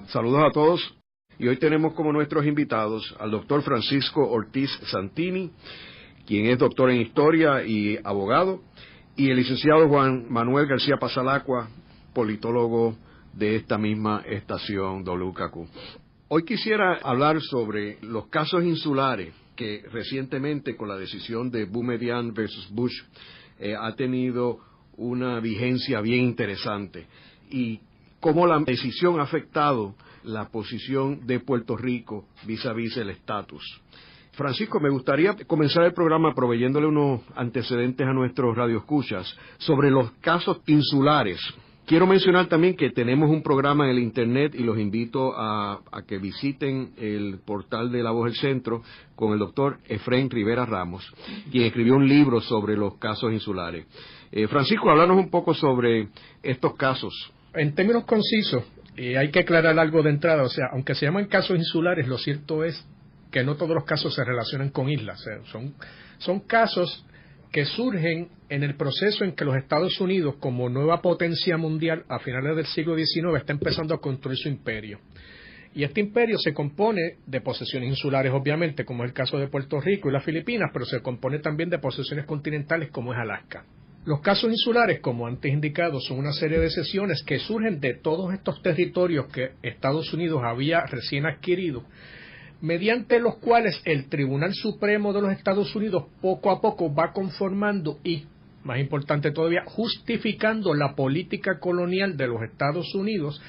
Saludos a todos y hoy tenemos como nuestros invitados al doctor Francisco Ortiz Santini, quien es doctor en Historia y abogado, y el licenciado Juan Manuel García Pasalacqua, politólogo de esta misma estación WKQ. Hoy quisiera hablar sobre los casos insulares que recientemente, con la decisión de Boumediene versus Bush, ha tenido una vigencia bien interesante y cómo la decisión ha afectado la posición de Puerto Rico vis-a-vis el estatus. Francisco, me gustaría comenzar el programa proveyéndole unos antecedentes a nuestros radioescuchas sobre los casos insulares. Quiero mencionar también que tenemos un programa en el Internet y los invito a que visiten el portal de La Voz del Centro con el doctor Efrén Rivera Ramos, quien escribió un libro sobre los casos insulares. Francisco, háblanos un poco sobre estos casos. En términos concisos, hay que aclarar algo de entrada, o sea, aunque se llaman casos insulares, lo cierto es que no todos los casos se relacionan con islas, o sea, son casos que surgen en el proceso en que los Estados Unidos, como nueva potencia mundial a finales del siglo XIX, está empezando a construir su imperio. Y este imperio se compone de posesiones insulares, obviamente, como es el caso de Puerto Rico y las Filipinas, pero se compone también de posesiones continentales, como es Alaska. Los casos insulares, como antes indicado, son una serie de cesiones que surgen de todos estos territorios que Estados Unidos había recién adquirido, mediante los cuales el Tribunal Supremo de los Estados Unidos poco a poco va conformando y, más importante todavía, justificando la política colonial de los Estados Unidos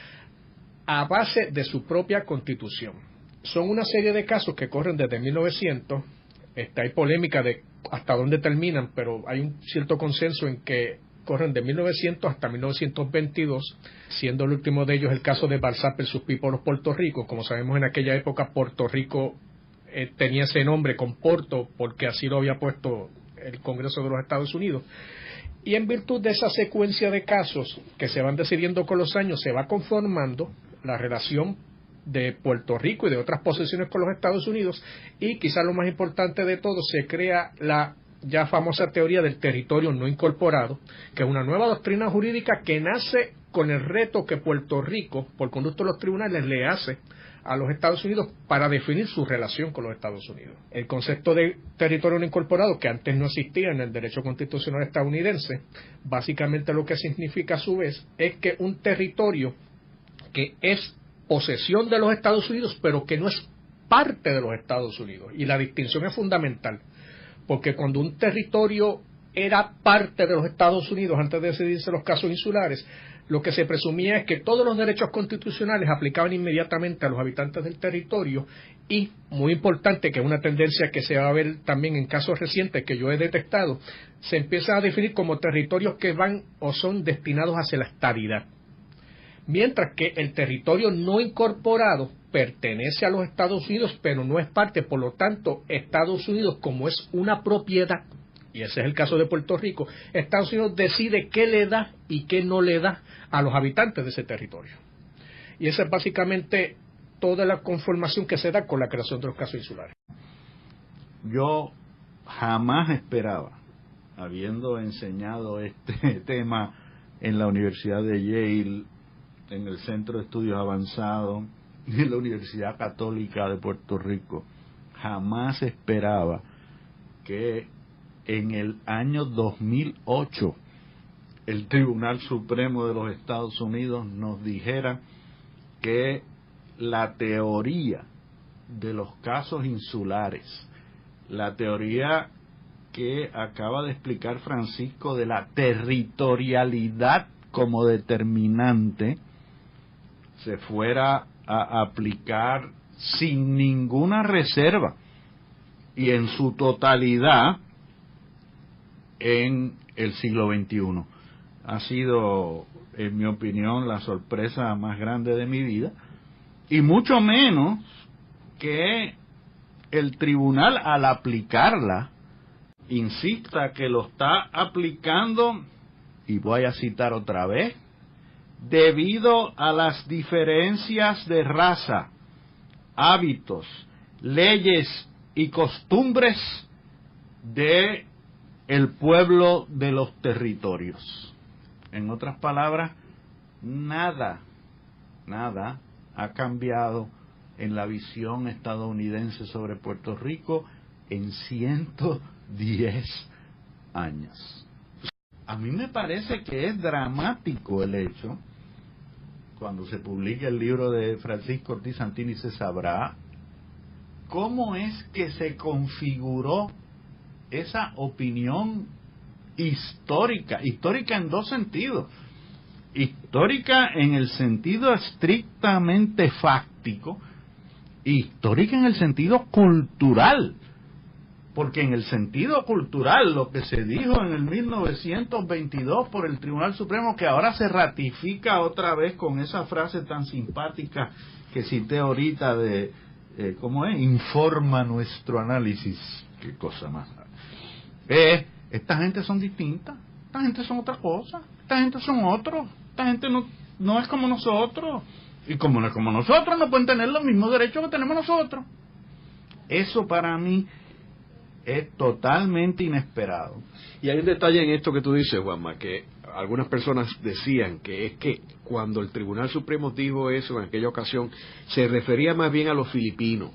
a base de su propia Constitución. Son una serie de casos que corren desde 1900. Hay polémica de hasta dónde terminan, pero hay un cierto consenso en que corren de 1900 hasta 1922, siendo el último de ellos el caso de Balsap versus Pípolos Puerto Rico. Como sabemos, en aquella época Puerto Rico tenía ese nombre con Porto porque así lo había puesto el Congreso de los Estados Unidos. Y en virtud de esa secuencia de casos que se van decidiendo con los años, se va conformando la relación de Puerto Rico y de otras posesiones con los Estados Unidos, y quizás lo más importante de todo, se crea la ya famosa teoría del territorio no incorporado, que es una nueva doctrina jurídica que nace con el reto que Puerto Rico, por conducto de los tribunales, le hace a los Estados Unidos para definir su relación con los Estados Unidos. El concepto de territorio no incorporado, que antes no existía en el derecho constitucional estadounidense, básicamente lo que significa a su vez es que un territorio que es posesión de los Estados Unidos, pero que no es parte de los Estados Unidos. Y la distinción es fundamental, porque cuando un territorio era parte de los Estados Unidos, antes de decidirse los casos insulares, lo que se presumía es que todos los derechos constitucionales aplicaban inmediatamente a los habitantes del territorio, y, muy importante, que es una tendencia que se va a ver también en casos recientes que yo he detectado, se empieza a definir como territorios que van o son destinados hacia la estadidad. Mientras que el territorio no incorporado pertenece a los Estados Unidos, pero no es parte, por lo tanto, Estados Unidos, como es una propiedad, y ese es el caso de Puerto Rico, Estados Unidos decide qué le da y qué no le da a los habitantes de ese territorio. Y esa es básicamente toda la conformación que se da con la creación de los casos insulares. Yo jamás esperaba, habiendo enseñado este tema en la Universidad de Yale, en el Centro de Estudios Avanzados, en la Universidad Católica de Puerto Rico, jamás esperaba que en el año 2008 el Tribunal Supremo de los Estados Unidos nos dijera que la teoría de los casos insulares, la teoría que acaba de explicar Francisco de la territorialidad como determinante, se fuera a aplicar sin ninguna reserva y en su totalidad en el siglo XXI. Ha sido, en mi opinión, la sorpresa más grande de mi vida, y mucho menos que el tribunal, al aplicarla, insista que lo está aplicando, y voy a citar otra vez, debido a las diferencias de raza, hábitos, leyes y costumbres de el pueblo de los territorios. En otras palabras, nada ha cambiado en la visión estadounidense sobre Puerto Rico en 110 años. A mí me parece que es dramático el hecho, cuando se publique el libro de Francisco Ortiz Santini se sabrá cómo es que se configuró esa opinión histórica en dos sentidos. Histórica en el sentido estrictamente fáctico, histórica en el sentido cultural, porque en el sentido cultural lo que se dijo en el 1922 por el Tribunal Supremo, que ahora se ratifica otra vez con esa frase tan simpática que cité ahorita de ¿cómo es? Informa nuestro análisis. Qué cosa más. Esta gente son distintas, esta gente son otra cosa, esta gente son otros, esta gente no es como nosotros, y como no es como nosotros no pueden tener los mismos derechos que tenemos nosotros. Eso para mí es totalmente inesperado. Y hay un detalle en esto que tú dices, Juanma, que algunas personas decían que es que cuando el Tribunal Supremo dijo eso en aquella ocasión, se refería más bien a los filipinos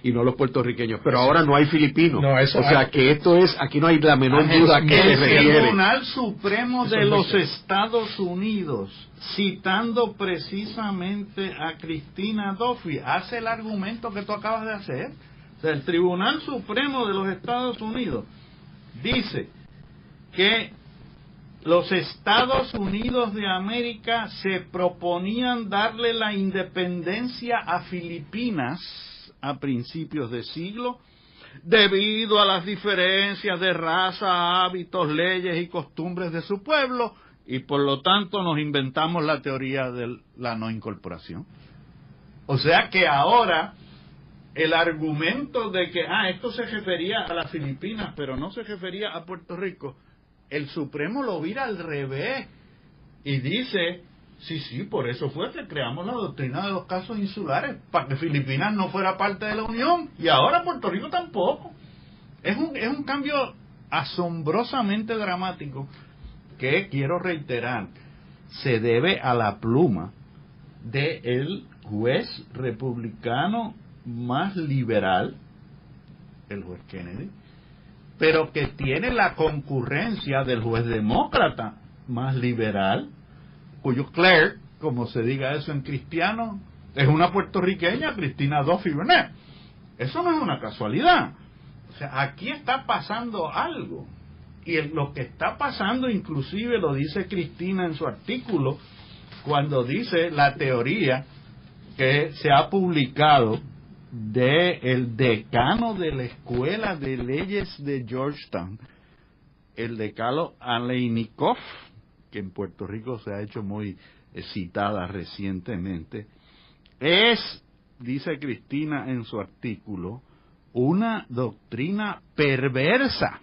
y no a los puertorriqueños, pero ahora no hay filipinos. No, o sea que esto es, aquí no hay la menor duda que se refiere. El Tribunal Supremo de los Estados Unidos, citando precisamente a Cristina Duffy, hace el argumento que tú acabas de hacer. O sea, el Tribunal Supremo de los Estados Unidos dice que los Estados Unidos de América se proponían darle la independencia a Filipinas a principios de siglo, debido a las diferencias de raza, hábitos, leyes y costumbres de su pueblo, y por lo tanto nos inventamos la teoría de la no incorporación. O sea que ahora el argumento de que esto se refería a las Filipinas, pero no se refería a Puerto Rico, el Supremo lo vira al revés y dice, sí, por eso fue que creamos la doctrina de los casos insulares, para que Filipinas no fuera parte de la Unión, y ahora Puerto Rico tampoco. Es un cambio asombrosamente dramático que, quiero reiterar, se debe a la pluma del juez republicano más liberal, el juez Kennedy, pero que tiene la concurrencia del juez demócrata más liberal, cuyo clerk, como se diga eso en cristiano, es una puertorriqueña, Cristina Duffy Burnett. Eso no es una casualidad. O sea, aquí está pasando algo, y lo que está pasando inclusive lo dice Cristina en su artículo, cuando dice la teoría que se ha publicado del decano de la Escuela de Leyes de Georgetown, el decano Aleinikov, que en Puerto Rico se ha hecho muy citada recientemente, dice Cristina en su artículo, una doctrina perversa,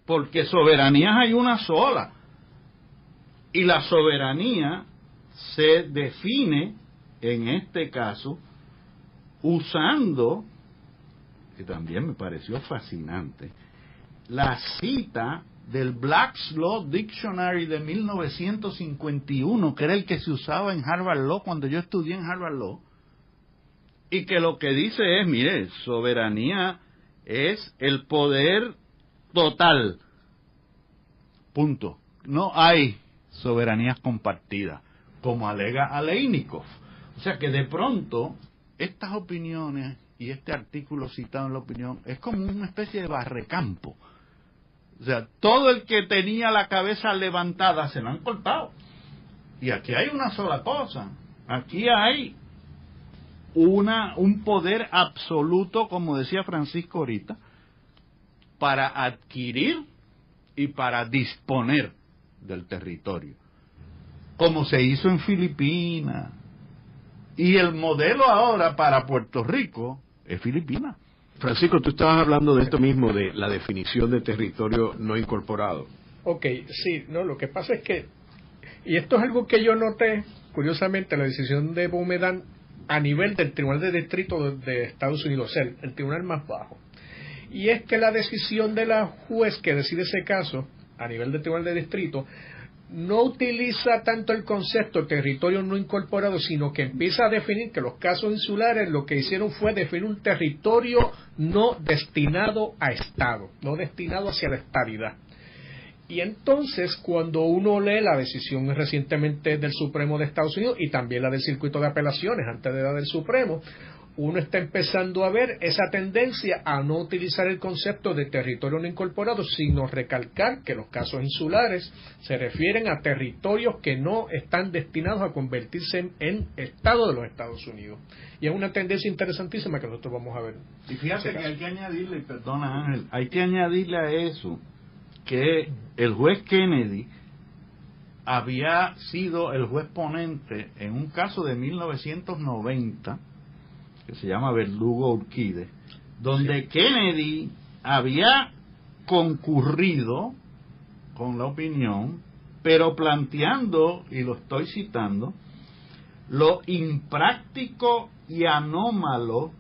porque soberanías hay una sola, y la soberanía se define, en este caso, usando, que también me pareció fascinante, la cita del Black's Law Dictionary de 1951, que era el que se usaba en Harvard Law cuando yo estudié en Harvard Law, y que lo que dice es, mire, soberanía es el poder total, punto. No hay soberanías compartidas, como alega Aleinikov. O sea que de pronto estas opiniones y este artículo citado en la opinión es como una especie de barrecampo. O sea, todo el que tenía la cabeza levantada se lo han cortado. Y aquí hay una sola cosa. Aquí hay un poder absoluto, como decía Francisco ahorita, para adquirir y para disponer del territorio. Como se hizo en Filipinas. Y el modelo ahora para Puerto Rico es Filipinas. Francisco, tú estabas hablando de esto mismo, de la definición de territorio no incorporado. Ok, sí, no, lo que pasa es que, y esto es algo que yo noté, curiosamente, la decisión de Boumediene a nivel del Tribunal de Distrito de Estados Unidos, el tribunal más bajo, y es que la decisión de la juez que decide ese caso, a nivel del Tribunal de Distrito, no utiliza tanto el concepto territorio no incorporado, sino que empieza a definir que los casos insulares lo que hicieron fue definir un territorio no destinado a Estado, no destinado hacia la estabilidad. Y entonces, cuando uno lee la decisión recientemente del Supremo de Estados Unidos y también la del Circuito de Apelaciones antes de la del Supremo, uno está empezando a ver esa tendencia a no utilizar el concepto de territorio no incorporado, sino recalcar que los casos insulares se refieren a territorios que no están destinados a convertirse en Estado de los Estados Unidos. Y es una tendencia interesantísima que nosotros vamos a ver. Y fíjate que hay que añadirle, perdona Ángel, hay que añadirle a eso que el juez Kennedy había sido el juez ponente en un caso de 1990 que se llama Verdugo-Urquide, donde Kennedy había concurrido con la opinión, pero planteando, y lo estoy citando, lo impráctico y anómalo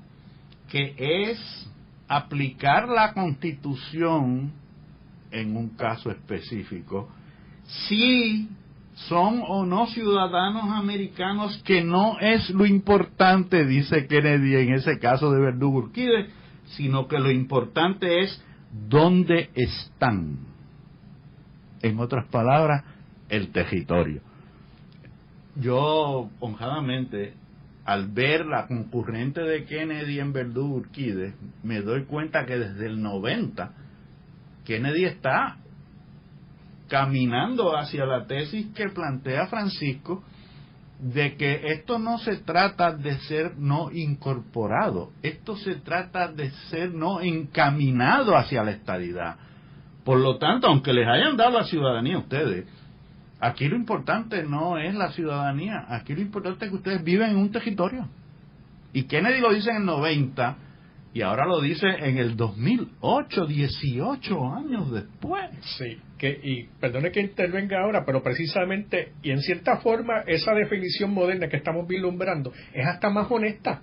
que es aplicar la Constitución en un caso específico, si son o no ciudadanos americanos, que no es lo importante, dice Kennedy en ese caso de Verdugo-Urquide, sino que lo importante es dónde están. En otras palabras, el territorio. Yo, honradamente, al ver la concurrente de Kennedy en Verdugo-Urquide, me doy cuenta que desde el 90 Kennedy está caminando hacia la tesis que plantea Francisco, de que esto no se trata de ser no incorporado, esto se trata de ser no encaminado hacia la estadidad. Por lo tanto, aunque les hayan dado la ciudadanía a ustedes, aquí lo importante no es la ciudadanía, aquí lo importante es que ustedes viven en un territorio. Y Kennedy lo dice en el 90, y ahora lo dice en el 2008, 18 años después. Sí, y perdone que intervenga ahora, pero precisamente, y en cierta forma, esa definición moderna que estamos vislumbrando es hasta más honesta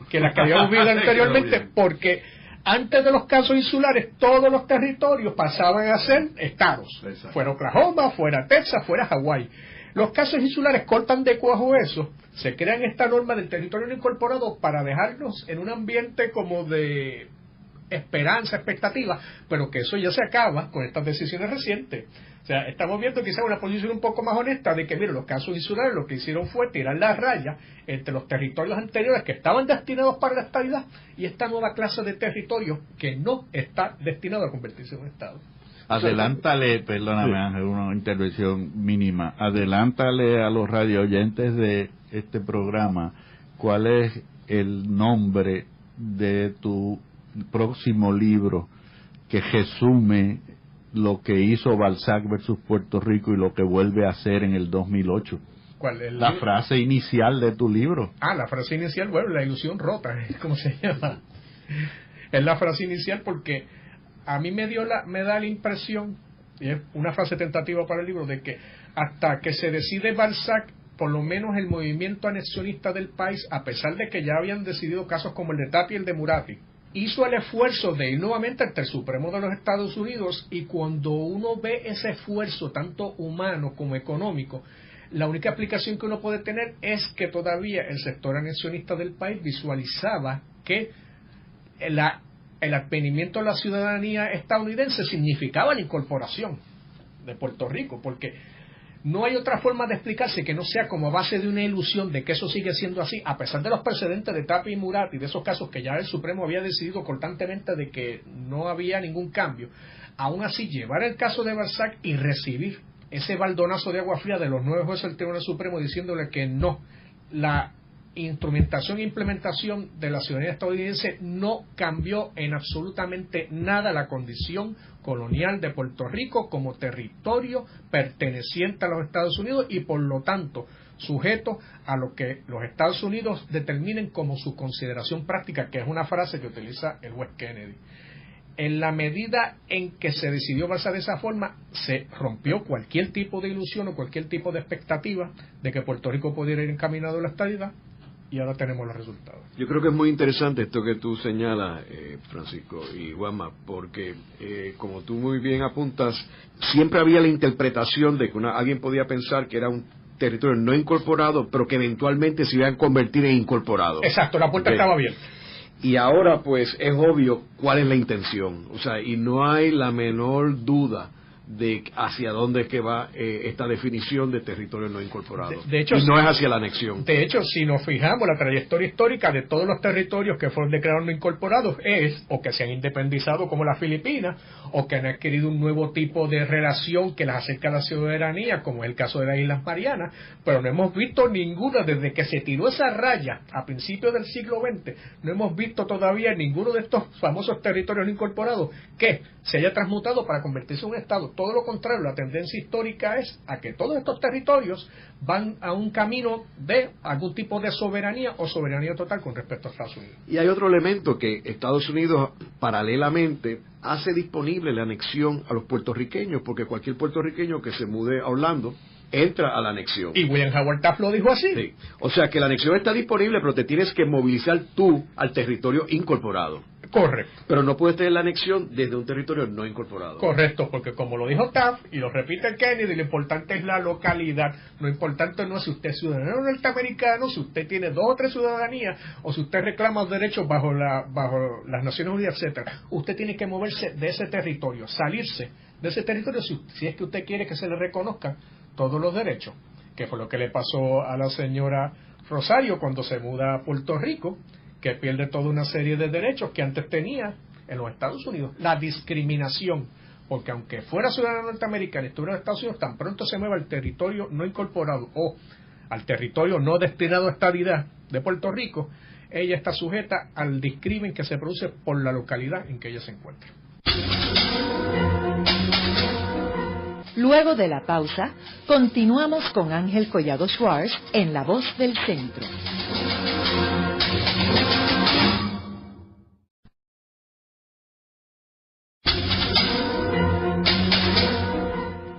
que la que habíamos visto anteriormente, porque antes de los casos insulares, todos los territorios pasaban a ser estados. Exacto. Fuera Oklahoma, fuera Texas, fuera Hawái. Los casos insulares cortan de cuajo eso, se crean esta norma del territorio no incorporado para dejarnos en un ambiente como de esperanza, expectativa, pero que eso ya se acaba con estas decisiones recientes. O sea, estamos viendo quizás una posición un poco más honesta de que, mire, los casos insulares lo que hicieron fue tirar la raya entre los territorios anteriores que estaban destinados para la estabilidad y esta nueva clase de territorio que no está destinado a convertirse en un Estado. Adelántale, perdóname Ángel, una intervención mínima. Adelántale a los radio oyentes de este programa cuál es el nombre de tu próximo libro que resume lo que hizo Balzac versus Puerto Rico y lo que vuelve a hacer en el 2008. ¿Cuál es la frase inicial de tu libro? La frase inicial, bueno, la ilusión rota, ¿cómo se llama? Es la frase inicial porque a mí me da la impresión, y es una frase tentativa para el libro, de que hasta que se decide Balzac, por lo menos el movimiento anexionista del país, a pesar de que ya habían decidido casos como el de Tapia y el de Murati, hizo el esfuerzo de ir nuevamente ante el Supremo de los Estados Unidos, y cuando uno ve ese esfuerzo, tanto humano como económico, la única aplicación que uno puede tener es que todavía el sector anexionista del país visualizaba que el advenimiento a la ciudadanía estadounidense significaba la incorporación de Puerto Rico, porque no hay otra forma de explicarse que no sea como a base de una ilusión de que eso sigue siendo así, a pesar de los precedentes de Tapia y Murati, de esos casos que ya el Supremo había decidido cortantemente de que no había ningún cambio. Aún así, llevar el caso de Balzac y recibir ese baldonazo de agua fría de los 9 jueces del Tribunal Supremo diciéndole que no, la instrumentación e implementación de la ciudadanía estadounidense no cambió en absolutamente nada la condición colonial de Puerto Rico como territorio perteneciente a los Estados Unidos y por lo tanto sujeto a lo que los Estados Unidos determinen como su consideración práctica, que es una frase que utiliza el juez Kennedy. En la medida en que se decidió basar de esa forma, se rompió cualquier tipo de ilusión o cualquier tipo de expectativa de que Puerto Rico pudiera ir encaminado a la estabilidad. y ahora tenemos los resultados. Yo creo que es muy interesante esto que tú señalas, Francisco y Juanma, porque como tú muy bien apuntas, siempre había la interpretación de que alguien podía pensar que era un territorio no incorporado, pero que eventualmente se iba a convertir en incorporado. Exacto, la puerta estaba abierta. Y ahora pues es obvio cuál es la intención, o sea, y no hay la menor duda de hacia dónde es que va esta definición de territorio no incorporado. De hecho, y no es hacia la anexión. De hecho, si nos fijamos, la trayectoria histórica de todos los territorios que fueron declarados no incorporados es o que se han independizado como las Filipinas, o que han adquirido un nuevo tipo de relación que las acerca a la ciudadanía, como es el caso de las Islas Marianas, pero no hemos visto ninguna, desde que se tiró esa raya a principios del siglo XX, no hemos visto todavía ninguno de estos famosos territorios no incorporados que se haya transmutado para convertirse en un Estado. Todo lo contrario, la tendencia histórica es a que todos estos territorios van a un camino de algún tipo de soberanía o soberanía total con respecto a Estados Unidos. Y hay otro elemento que Estados Unidos paralelamente hace disponible la anexión a los puertorriqueños, porque cualquier puertorriqueño que se mude a Orlando entra a la anexión. Y William Howard Taft lo dijo así. Sí. O sea que la anexión está disponible, pero te tienes que movilizar tú al territorio incorporado. Correcto. Pero no puedes tener la anexión desde un territorio no incorporado. Correcto, porque como lo dijo Taft, y lo repite Kennedy, lo importante es la localidad. Lo importante no es si usted es ciudadano norteamericano, si usted tiene 2 o 3 ciudadanías, o si usted reclama derechos bajo las Naciones Unidas, etcétera. Usted tiene que moverse de ese territorio, salirse de ese territorio si es que usted quiere que se le reconozcan todos los derechos, que fue lo que le pasó a la señora Rosario cuando se muda a Puerto Rico, que pierde toda una serie de derechos que antes tenía en los Estados Unidos. La discriminación, porque aunque fuera ciudadana norteamericana y estuviera en Estados Unidos, tan pronto se mueva al territorio no incorporado o al territorio no destinado a estabilidad de Puerto Rico, ella está sujeta al discrimen que se produce por la localidad en que ella se encuentra. Luego de la pausa, continuamos con Ángel Collado Schwartz en La Voz del Centro.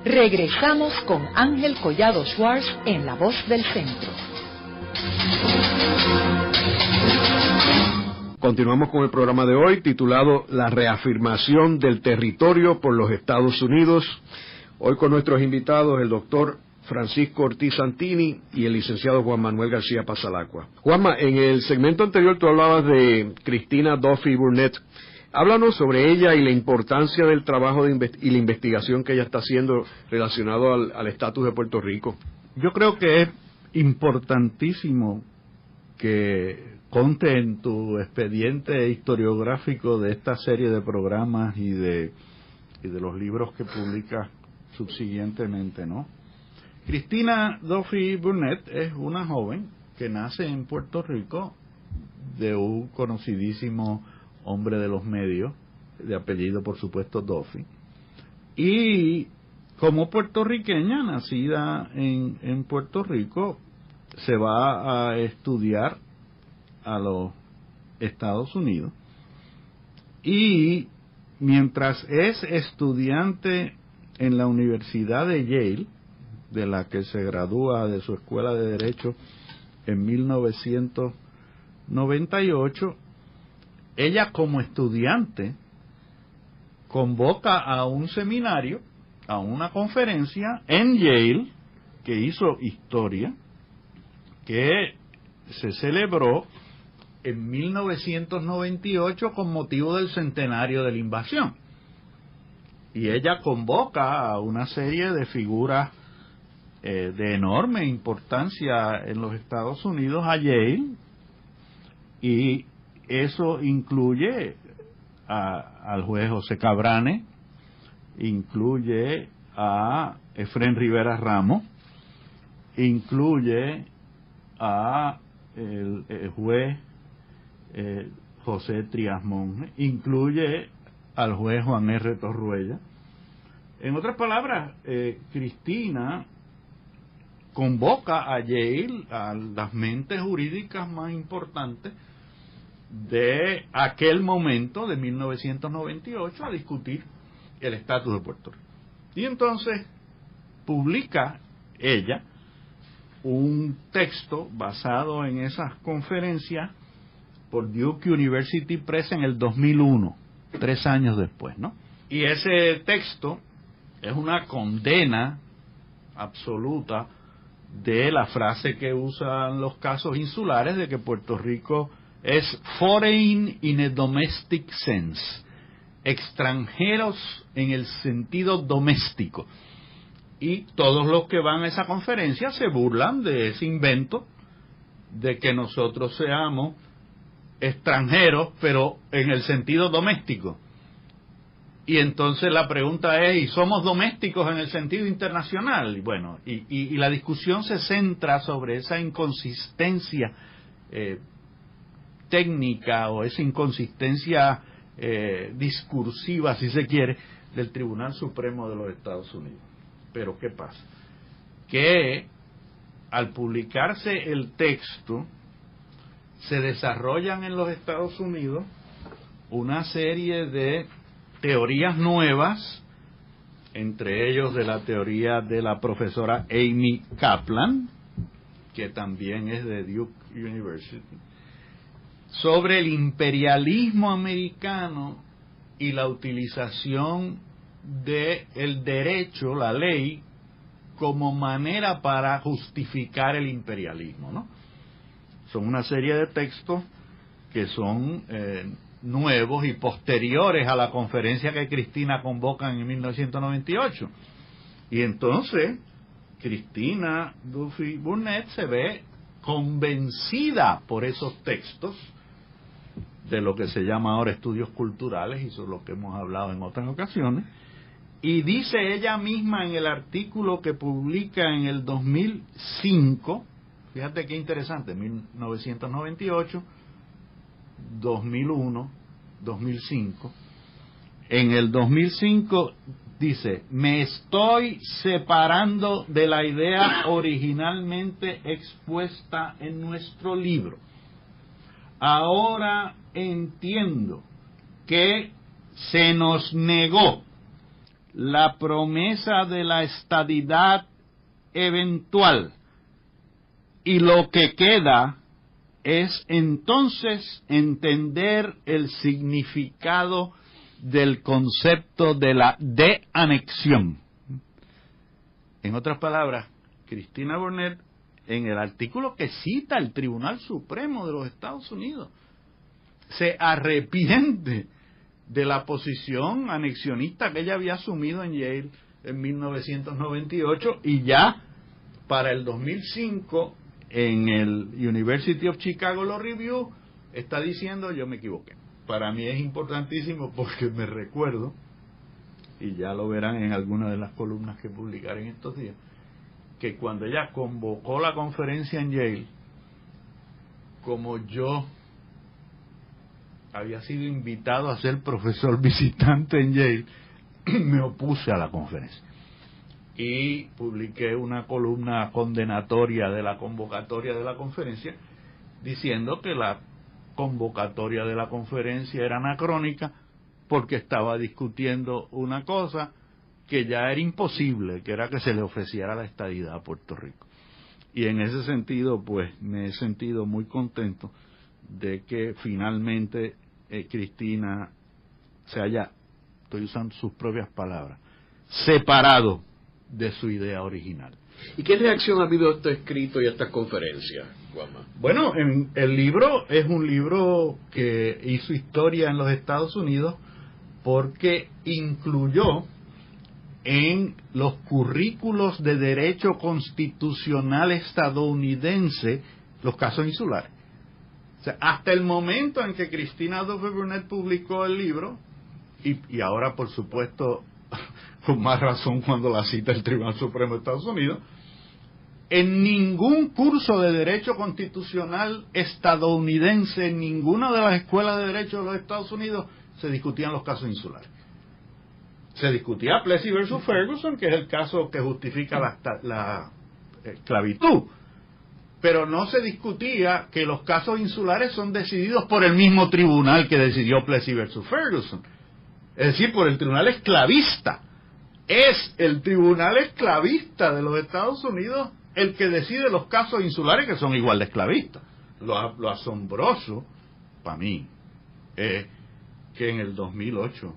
Regresamos con Ángel Collado Schwartz en La Voz del Centro. Continuamos con el programa de hoy titulado La reafirmación del territorio por los Estados Unidos. Hoy con nuestros invitados el doctor Francisco Ortiz Santini y el licenciado Juan Manuel García Pasalacqua. Juanma, en el segmento anterior tú hablabas de Cristina Duffy Burnett. Háblanos sobre ella y la importancia del trabajo y la investigación que ella está haciendo relacionado al estatus de Puerto Rico. Yo creo que es importantísimo que conte en tu expediente historiográfico de esta serie de programas y de los libros que publicas subsiguientemente, ¿no? Cristina Duffy Burnett es una joven que nace en Puerto Rico de un conocidísimo hombre de los medios, de apellido por supuesto Duffy, y como puertorriqueña nacida en Puerto Rico se va a estudiar a los Estados Unidos, y mientras es estudiante en la Universidad de Yale, de la que se gradúa de su escuela de Derecho en 1998, ella como estudiante convoca a un seminario, a una conferencia en Yale, que hizo historia, que se celebró en 1998 con motivo del centenario de la invasión. Y ella convoca a una serie de figuras de enorme importancia en los Estados Unidos a Yale, y eso incluye al juez José Cabrane, incluye a Efrén Rivera Ramos, incluye a el juez José Trías Monge, incluye al juez Juan R. Torruella. En otras palabras, Cristina convoca a Yale a las mentes jurídicas más importantes de aquel momento, de 1998, a discutir el estatus de Puerto Rico. Y entonces publica ella un texto basado en esas conferencias por Duke University Press en el 2001, 3 años después, ¿no? Y ese texto es una condena absoluta de la frase que usan los casos insulares de que Puerto Rico es foreign in a domestic sense, extranjeros en el sentido doméstico. Y todos los que van a esa conferencia se burlan de ese invento de que nosotros seamos extranjeros, pero en el sentido doméstico. Y entonces la pregunta es, ¿y somos domésticos en el sentido internacional? Y bueno, y la discusión se centra sobre esa inconsistencia técnica o esa inconsistencia discursiva, si se quiere, del Tribunal Supremo de los Estados Unidos. Pero ¿qué pasa? Que al publicarse el texto, se desarrollan en los Estados Unidos una serie de teorías nuevas, entre ellos de la teoría de la profesora Amy Kaplan, que también es de Duke University, sobre el imperialismo americano y la utilización del derecho, la ley, como manera para justificar el imperialismo, ¿no? Son una serie de textos que son nuevos y posteriores a la conferencia que Cristina convoca en 1998. Y entonces Cristina Duffy Burnett se ve convencida por esos textos de lo que se llama ahora estudios culturales, y sobre lo que hemos hablado en otras ocasiones, y dice ella misma en el artículo que publica en el 2005, fíjate qué interesante, 1998, 2001, 2005, en el 2005 dice, me estoy separando de la idea originalmente expuesta en nuestro libro. Ahora entiendo que se nos negó la promesa de la estadidad eventual y lo que queda es entonces entender el significado del concepto de la de-anexión. En otras palabras, Cristina Burnett, en el artículo que cita el Tribunal Supremo de los Estados Unidos, se arrepiente de la posición anexionista que ella había asumido en Yale en 1998, y ya para el 2005 en el University of Chicago Law Review está diciendo yo me equivoqué. Para mí es importantísimo porque me recuerdo, y ya lo verán en algunas de las columnas que publicaré en estos días, que cuando ella convocó la conferencia en Yale, como yo había sido invitado a ser profesor visitante en Yale, me opuse a la conferencia y publiqué una columna condenatoria de la convocatoria de la conferencia, diciendo que la convocatoria de la conferencia era anacrónica porque estaba discutiendo una cosa que ya era imposible, que era que se le ofreciera la estadidad a Puerto Rico. Y en ese sentido, pues, me he sentido muy contento de que finalmente Cristina se haya, estoy usando sus propias palabras, separado de su idea original. ¿Y qué reacción ha habido a este escrito y a estas conferencias, Juanma? Bueno, el libro es un libro que hizo historia en los Estados Unidos porque incluyó en los currículos de derecho constitucional estadounidense los casos insulares. O sea, hasta el momento en que Cristina Duffy Burnett publicó el libro, y ahora por supuesto con más razón cuando la cita el Tribunal Supremo de Estados Unidos, en ningún curso de derecho constitucional estadounidense, en ninguna de las escuelas de derecho de los Estados Unidos, se discutían los casos insulares. Se discutía Plessy versus Ferguson, que es el caso que justifica la esclavitud, pero no se discutía que los casos insulares son decididos por el mismo tribunal que decidió Plessy versus Ferguson, es decir, por el tribunal esclavista. Es el tribunal esclavista de los Estados Unidos el que decide los casos insulares, que son igual de esclavistas. Lo asombroso, para mí, es que en el 2008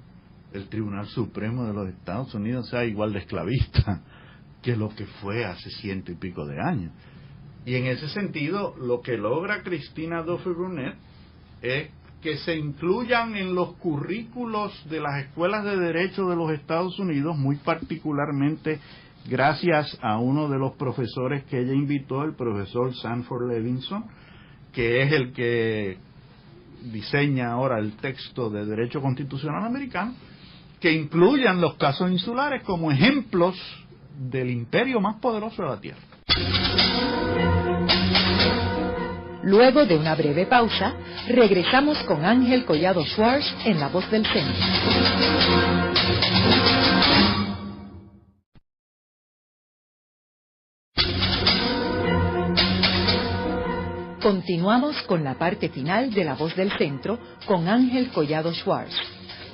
el Tribunal Supremo de los Estados Unidos sea igual de esclavista que lo que fue hace 100 y pico de años. Y en ese sentido, lo que logra Cristina Duffy Brunet es que se incluyan en los currículos de las escuelas de derecho de los Estados Unidos, muy particularmente gracias a uno de los profesores que ella invitó, el profesor Sanford Levinson, que es el que diseña ahora el texto de derecho constitucional americano, que incluyan los casos insulares como ejemplos del imperio más poderoso de la Tierra. Luego de una breve pausa, regresamos con Ángel Collado Schwartz en La Voz del Centro. Continuamos con la parte final de La Voz del Centro con Ángel Collado Schwartz.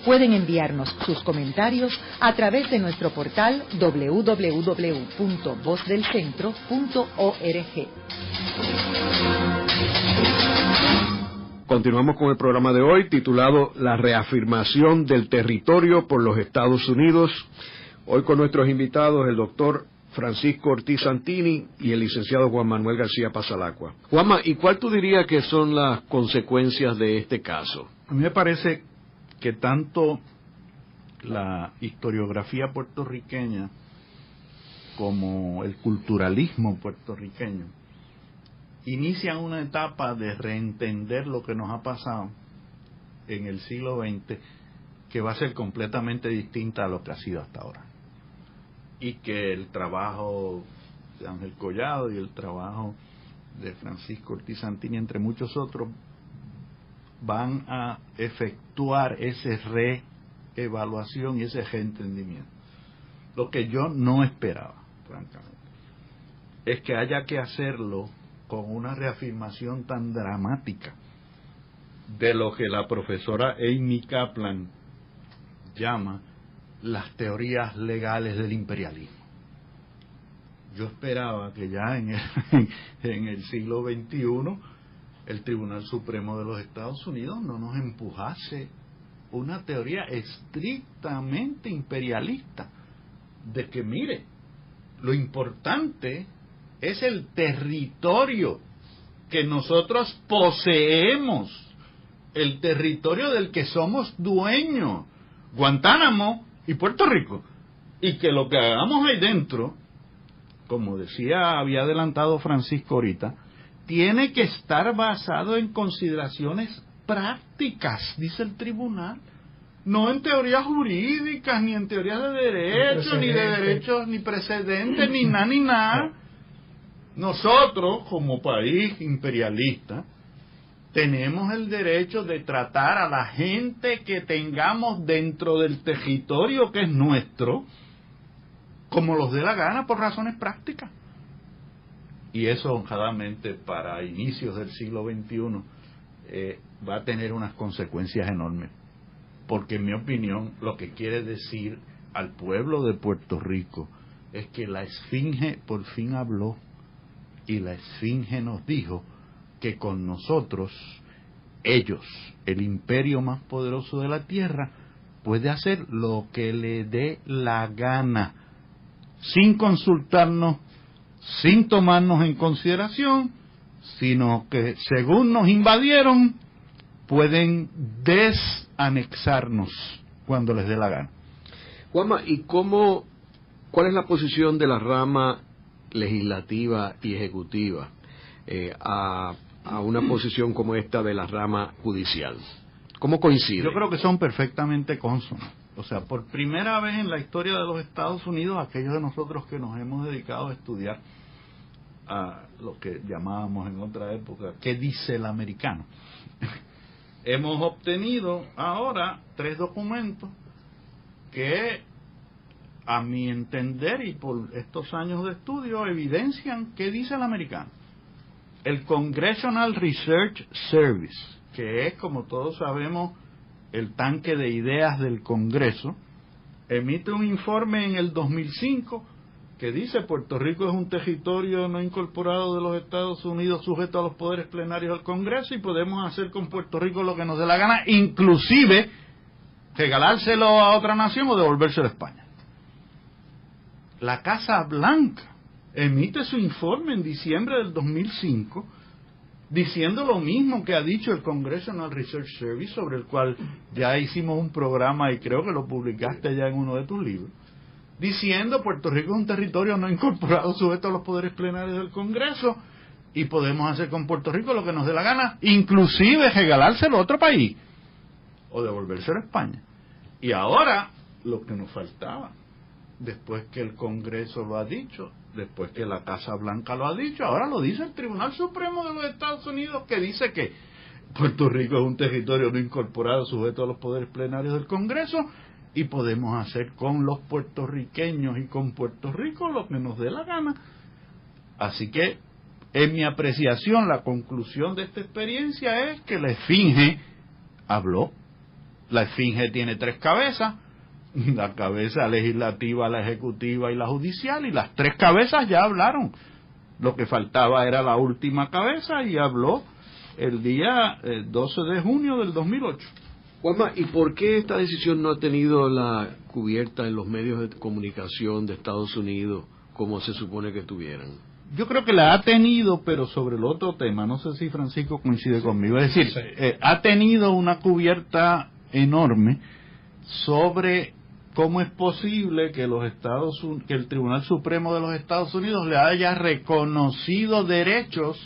Pueden enviarnos sus comentarios a través de nuestro portal www.vozdelcentro.org. Continuamos con el programa de hoy titulado La reafirmación del territorio por los Estados Unidos. Hoy con nuestros invitados el doctor Francisco Ortiz Santini y el licenciado Juan Manuel García Pasalacqua. Juanma, ¿y cuál tú dirías que son las consecuencias de este caso? A mí me parece que tanto la historiografía puertorriqueña como el culturalismo puertorriqueño inician una etapa de reentender lo que nos ha pasado en el siglo XX, que va a ser completamente distinta a lo que ha sido hasta ahora. Y que el trabajo de Ángel Collado y el trabajo de Francisco Ortiz Santini, entre muchos otros, van a efectuar esa reevaluación y ese reentendimiento. Lo que yo no esperaba, francamente, es que haya que hacerlo con una reafirmación tan dramática de lo que la profesora Amy Kaplan llama las teorías legales del imperialismo. Yo esperaba que ya en el siglo XXI el Tribunal Supremo de los Estados Unidos no nos empujase una teoría estrictamente imperialista de que, mire, lo importante es el territorio que nosotros poseemos, el territorio del que somos dueños, Guantánamo y Puerto Rico, y que lo que hagamos ahí dentro, como decía, había adelantado Francisco ahorita, tiene que estar basado en consideraciones prácticas, dice el tribunal, no en teorías jurídicas, ni en teorías de derecho, ni de derechos, ni precedentes, ni nada. Nosotros, como país imperialista, tenemos el derecho de tratar a la gente que tengamos dentro del territorio que es nuestro, como los dé la gana, por razones prácticas. Y eso, honradamente, para inicios del siglo XXI, va a tener unas consecuencias enormes. Porque, en mi opinión, lo que quiere decir al pueblo de Puerto Rico es que la Esfinge por fin habló, y la Esfinge nos dijo que con nosotros, ellos, el imperio más poderoso de la tierra, puede hacer lo que le dé la gana, sin consultarnos, sin tomarnos en consideración, sino que según nos invadieron, pueden desanexarnos cuando les dé la gana. Juanma, ¿y cuál es la posición de la rama legislativa y ejecutiva a una posición como esta de la rama judicial? ¿Cómo coincide? Yo creo que son perfectamente cónsonos. O sea, por primera vez en la historia de los Estados Unidos, aquellos de nosotros que nos hemos dedicado a estudiar a lo que llamábamos en otra época, ¿qué dice el americano? Hemos obtenido ahora 3 documentos que, a mi entender y por estos años de estudio, evidencian qué dice el americano. El Congressional Research Service, que es, como todos sabemos, el tanque de ideas del Congreso, emite un informe en el 2005 que dice Puerto Rico es un territorio no incorporado de los Estados Unidos sujeto a los poderes plenarios del Congreso y podemos hacer con Puerto Rico lo que nos dé la gana, inclusive regalárselo a otra nación o devolvérselo a España. La Casa Blanca emite su informe en diciembre del 2005 diciendo lo mismo que ha dicho el Congressional Research Service, sobre el cual ya hicimos un programa y creo que lo publicaste ya en uno de tus libros, diciendo Puerto Rico es un territorio no incorporado sujeto a los poderes plenarios del Congreso y podemos hacer con Puerto Rico lo que nos dé la gana, inclusive regalárselo a otro país o devolvérselo a España. Y ahora lo que nos faltaba, después que el Congreso lo ha dicho, después que la Casa Blanca lo ha dicho, ahora lo dice el Tribunal Supremo de los Estados Unidos, que dice que Puerto Rico es un territorio no incorporado sujeto a los poderes plenarios del Congreso y podemos hacer con los puertorriqueños y con Puerto Rico lo que nos dé la gana. Así que, en mi apreciación, la conclusión de esta experiencia es que la Esfinge habló. La Esfinge tiene 3 cabezas, la cabeza legislativa, la ejecutiva y la judicial, y las 3 cabezas ya hablaron. Lo que faltaba era la última cabeza y habló el día 12 de junio del 2008. Juanma, ¿y por qué esta decisión no ha tenido la cubierta en los medios de comunicación de Estados Unidos como se supone que tuvieran? Yo creo que la ha tenido, pero sobre el otro tema, no sé si Francisco coincide conmigo, es decir, ha tenido una cubierta enorme sobre cómo es posible que que el Tribunal Supremo de los Estados Unidos le haya reconocido derechos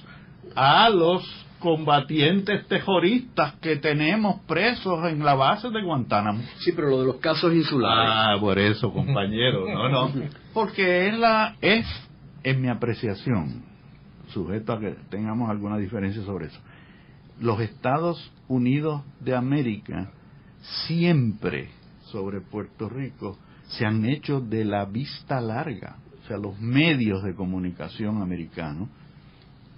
a los combatientes terroristas que tenemos presos en la base de Guantánamo. Sí, pero lo de los casos insulares. Ah, por eso, compañero, no. Porque es, en mi apreciación, sujeto a que tengamos alguna diferencia sobre eso, los Estados Unidos de América siempre sobre Puerto Rico se han hecho de la vista larga. O sea, los medios de comunicación americanos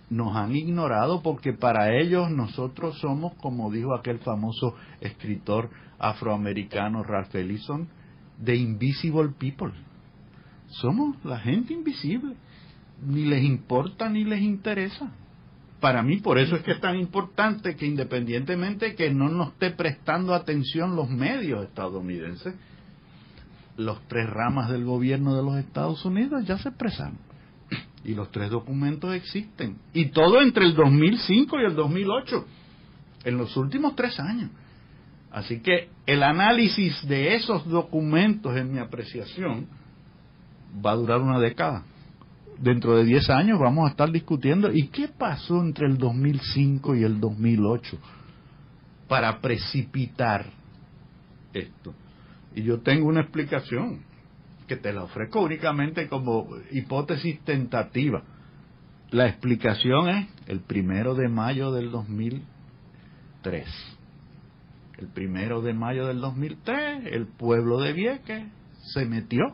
nos han ignorado porque para ellos nosotros somos, como dijo aquel famoso escritor afroamericano Ralph Ellison, the invisible people. Somos la gente invisible. Ni les importa ni les interesa. Para mí, por eso es que es tan importante que independientemente que no nos esté prestando atención los medios estadounidenses, los 3 ramas del gobierno de los Estados Unidos ya se expresaron. Y los 3 documentos existen. Y todo entre el 2005 y el 2008. En los últimos 3 años. Así que el análisis de esos documentos, en mi apreciación, va a durar una década. Dentro de 10 años vamos a estar discutiendo ¿y qué pasó entre el 2005 y el 2008 para precipitar esto? Y yo tengo una explicación que te la ofrezco únicamente como hipótesis tentativa. La explicación es el 1 de mayo del 2003. El 1 de mayo del 2003, el pueblo de Vieques se metió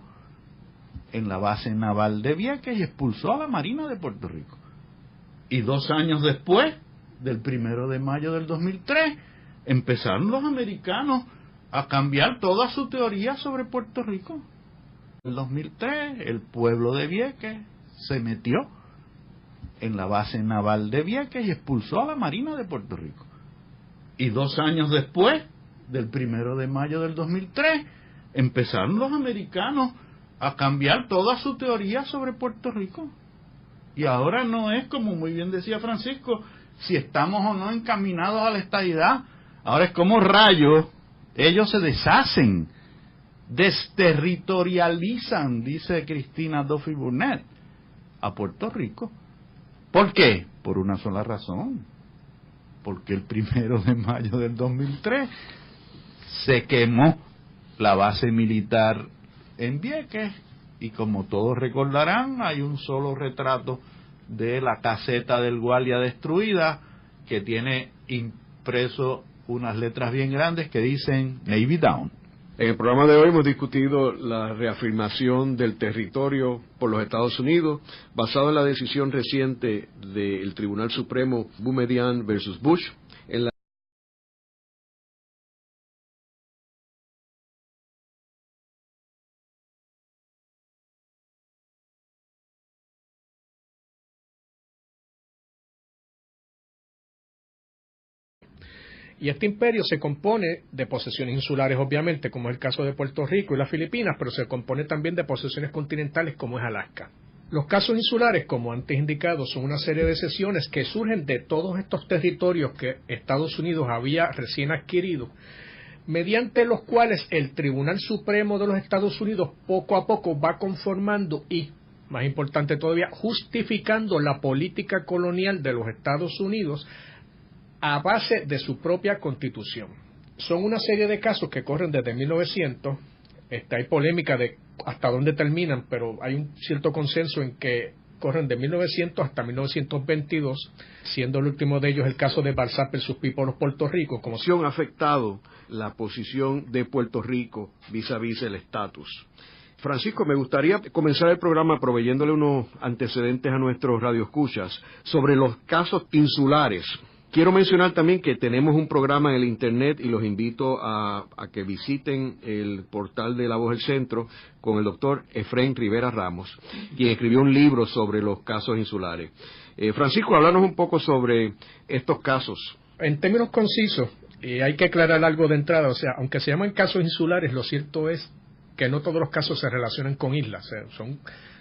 en la base naval de Vieques y expulsó a la Marina de Puerto Rico. Y 2 años después, del 1 de mayo del 2003, empezaron los americanos a cambiar toda su teoría sobre Puerto Rico. En el 2003, el pueblo de Vieques se metió en la base naval de Vieques y expulsó a la Marina de Puerto Rico. Y 2 años después, del 1 de mayo del 2003, empezaron los americanos a cambiar toda su teoría sobre Puerto Rico. Y ahora no es, como muy bien decía Francisco, si estamos o no encaminados a la estadidad. Ahora es como rayos ellos se deshacen, desterritorializan, dice Cristina Duffy Burnett, a Puerto Rico. ¿Por qué? Por una sola razón. Porque el 1 de mayo del 2003 se quemó la base militar en Vieques y, como todos recordarán, hay un solo retrato de la caseta del Guardia destruida que tiene impreso unas letras bien grandes que dicen Navy Down. En el programa de hoy hemos discutido la reafirmación del territorio por los Estados Unidos basado en la decisión reciente del Tribunal Supremo Boumediene versus Bush en la Y este imperio se compone de posesiones insulares, obviamente, como es el caso de Puerto Rico y las Filipinas, pero se compone también de posesiones continentales, como es Alaska. Los casos insulares, como antes indicado, son una serie de cesiones que surgen de todos estos territorios que Estados Unidos había recién adquirido, mediante los cuales el Tribunal Supremo de los Estados Unidos poco a poco va conformando y, más importante todavía, justificando la política colonial de los Estados Unidos a base de su propia Constitución. Son una serie de casos que corren desde 1900. Hay polémica de hasta dónde terminan, pero hay un cierto consenso en que corren de 1900 hasta 1922, siendo el último de ellos el caso de Balsap versus People Puerto Rico. Como ha afectado la posición de Puerto Rico vis a vis el estatus. Francisco, me gustaría comenzar el programa proveyéndole unos antecedentes a nuestros radioescuchas sobre los casos insulares. Quiero mencionar también que tenemos un programa en el Internet y los invito a que visiten el portal de La Voz del Centro con el doctor Efraín Rivera Ramos, quien escribió un libro sobre los casos insulares. Francisco, háblanos un poco sobre estos casos. En términos concisos, hay que aclarar algo de entrada, o sea, aunque se llaman casos insulares, lo cierto es que no todos los casos se relacionan con islas, o sea,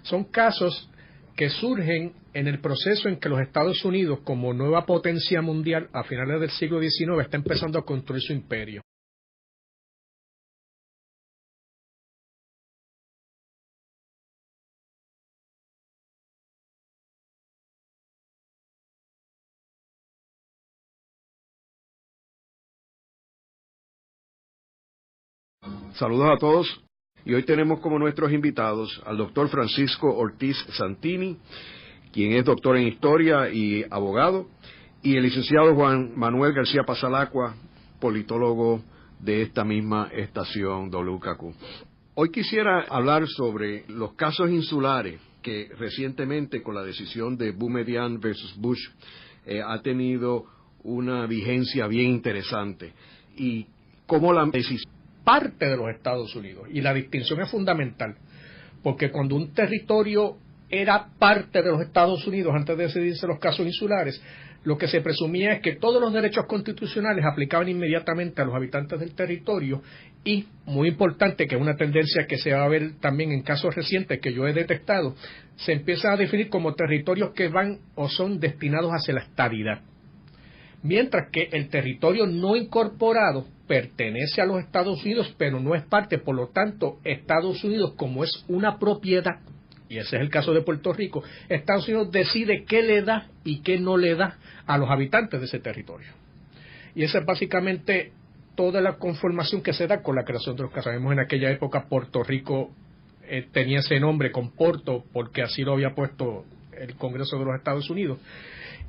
son casos que surgen en el proceso en que los Estados Unidos, como nueva potencia mundial a finales del siglo XIX, está empezando a construir su imperio. Saludos a todos. Y hoy tenemos como nuestros invitados al doctor Francisco Ortiz Santini, quien es doctor en Historia y abogado, y el licenciado Juan Manuel García Pasalacqua, politólogo de esta misma estación WKQ. Hoy quisiera hablar sobre los casos insulares que recientemente, con la decisión de Boumediene versus Bush, ha tenido una vigencia bien interesante, y cómo la decisión parte de los Estados Unidos, y la distinción es fundamental, porque cuando un territorio era parte de los Estados Unidos antes de decidirse los casos insulares, lo que se presumía es que todos los derechos constitucionales aplicaban inmediatamente a los habitantes del territorio y, muy importante, que es una tendencia que se va a ver también en casos recientes que yo he detectado, se empieza a definir como territorios que van o son destinados hacia la estadidad. Mientras que el territorio no incorporado pertenece a los Estados Unidos, pero no es parte, por lo tanto, Estados Unidos, como es una propiedad, y ese es el caso de Puerto Rico, Estados Unidos decide qué le da y qué no le da a los habitantes de ese territorio. Y esa es básicamente toda la conformación que se da con la creación de los casos. Sabemos en aquella época Puerto Rico tenía ese nombre con Porto, porque así lo había puesto el Congreso de los Estados Unidos.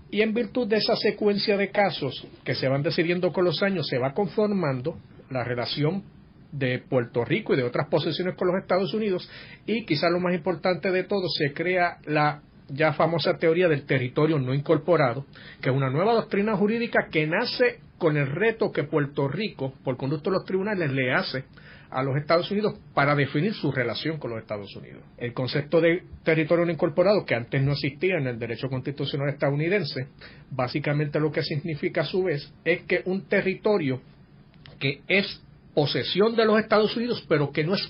Y en virtud de esa secuencia de casos que se van decidiendo con los años, se va conformando la relación de Puerto Rico y de otras posesiones con los Estados Unidos, y quizás lo más importante de todo, se crea la ya famosa teoría del territorio no incorporado, que es una nueva doctrina jurídica que nace con el reto que Puerto Rico, por conducto de los tribunales, le hace a los Estados Unidos para definir su relación con los Estados Unidos. El concepto de territorio no incorporado, que antes no existía en el derecho constitucional estadounidense, básicamente lo que significa a su vez es que un territorio que es posesión de los Estados Unidos, pero que no es